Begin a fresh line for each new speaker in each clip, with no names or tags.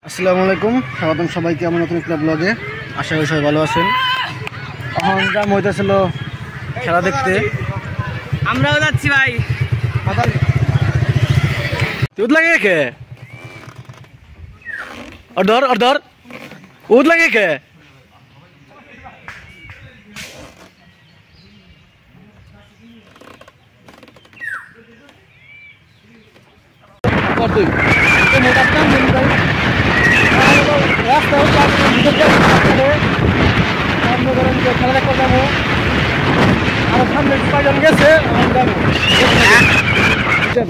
আসসালামু আলাইকুম, স্বাগতম সবাইকে আমার নতুন একটা ব্লগে। আশা করি সবাই ভালো আছেন। এখন দাম হইতেছিল খেলা দেখতে,
আমরাও যাচ্ছি ভাই।
উদ লাগে কে অর্ধর উদ লাগে কে তুই খেলা দেখতে যাবো। আর সামনে কয়জন গেছে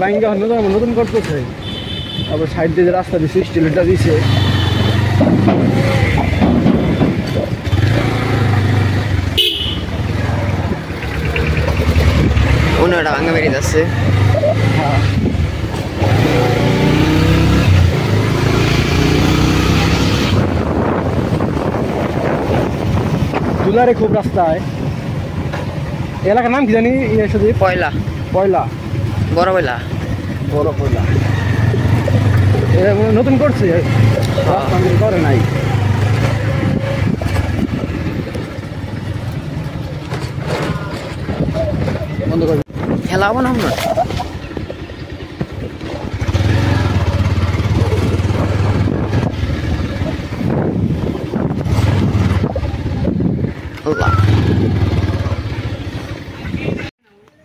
ব্যাংকে নতুন করতেছে। তারপর সাইড দিয়ে রাস্তা দিচ্ছে, স্টিলটা দিছে।
অন্যটা ভাঙা বেরিয়ে যাচ্ছে।
দুলারে খুব রাস্তায়। এলাকার নাম কি জানি?
পয়লা
পয়লা,
বড় পয়লা,
বড় পয়লা। নতুন করছে, করে নাই। বন্ধ করে
খেলা হবো না আমরা।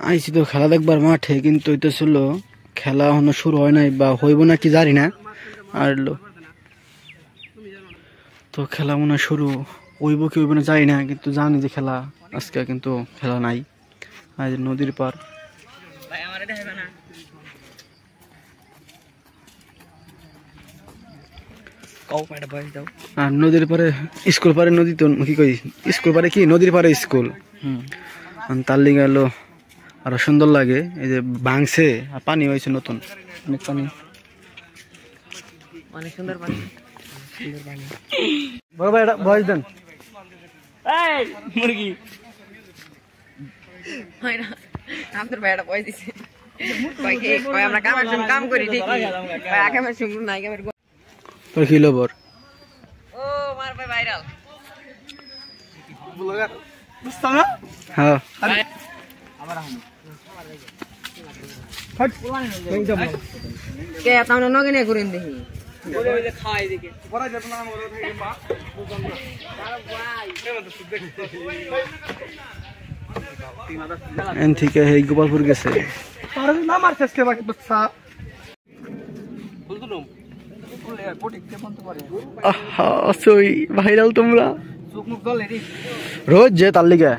আইসি তো খেলা দেখবার মাঠে, কিন্তু এটা ছিল খেলা এখনো শুরু হয় নাই, বা হইব না কি জানি না। আর তো খেলা মনে হয় শুরু হইব কি হইব না জানি না, কিন্তু জানি যে খেলা আজকে কিন্তু খেলা নাই। আজ নদীর পার, আর নদীর পারে স্কুল পারে নদী, তো কি কই স্কুল পারে কি নদীর পারে স্কুল। তার লিগে এলো আরো সুন্দর লাগে। এই যে ভাঙছে আর পানি হয়েছে নতুন, অনেক পানি,
অনেক সুন্দর পানি।
বড় ভাই এটা ভয়েস দেন।
এই মুরগি হয়না আমাদের ভাইটা পয়সা দিছে। কই আমরা কাম করি ঠিকই, কই আকামের সঙ্গ নাই কামের।
তোর কি লবর?
ও মার ভাই ভাইরাল
ব্লগার বুঝছ না? হ্যাঁ
কে তাহলে নগে নে করেন দেখি
এন থেকে এই গোপালপুর গেছে। ভাইরাল তোমরা রোজ যে তার লিগে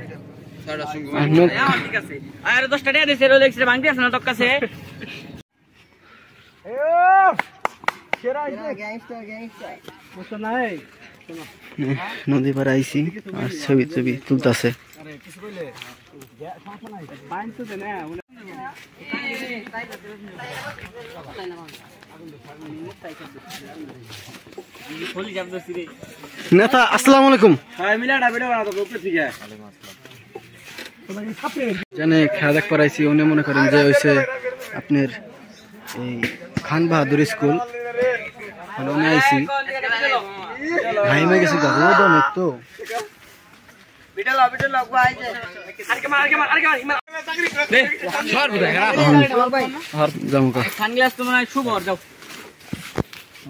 নদী পার আইসি আর ছবি ছবি তুলতেছে। নেতা আসসালামু আলাইকুম। জানে খেলা দেখ পারাইছি, উনি মনে করেন যে হয়েছে আপনার এই খান বাহাদুর স্কুল। উনি আইসি ঘাইমে গেছি, রোদ অনেক তো।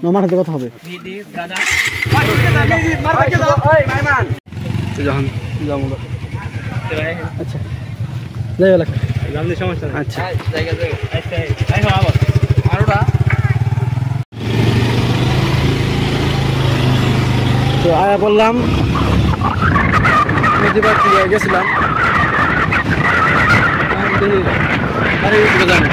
আমার হাতে কথা হবে যখন যাবো। আচ্ছা যাই সমস্যা। আচ্ছা তো আয়া বললাম নদীবার গেছিলাম। জানি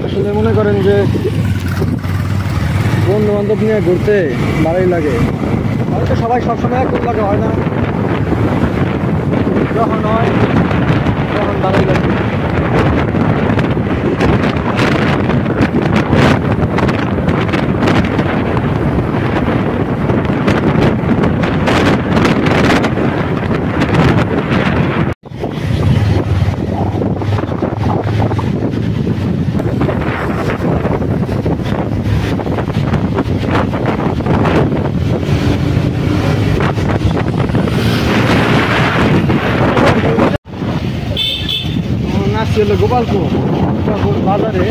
আসলে মনে করেন যে বন্ধু বান্ধব নিয়ে ঘুরতে ভালোই লাগে। হয়তো সবাই সবসময় এক লাগে হয় না, যখন হয় তখন ভালোই লাগে। হলো গোপালপুর বাজারে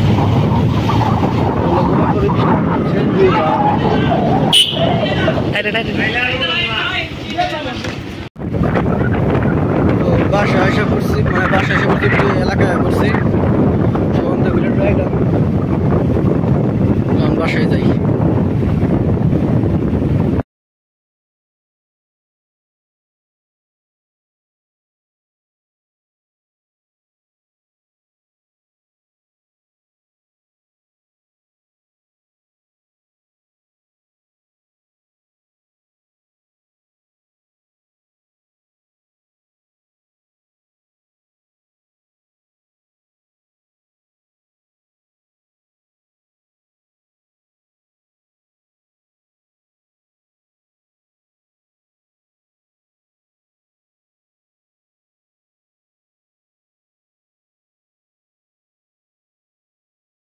বাসা এসে পড়ছি, মানে বাসা এসে পড়ছি, এলাকায় পড়ছি।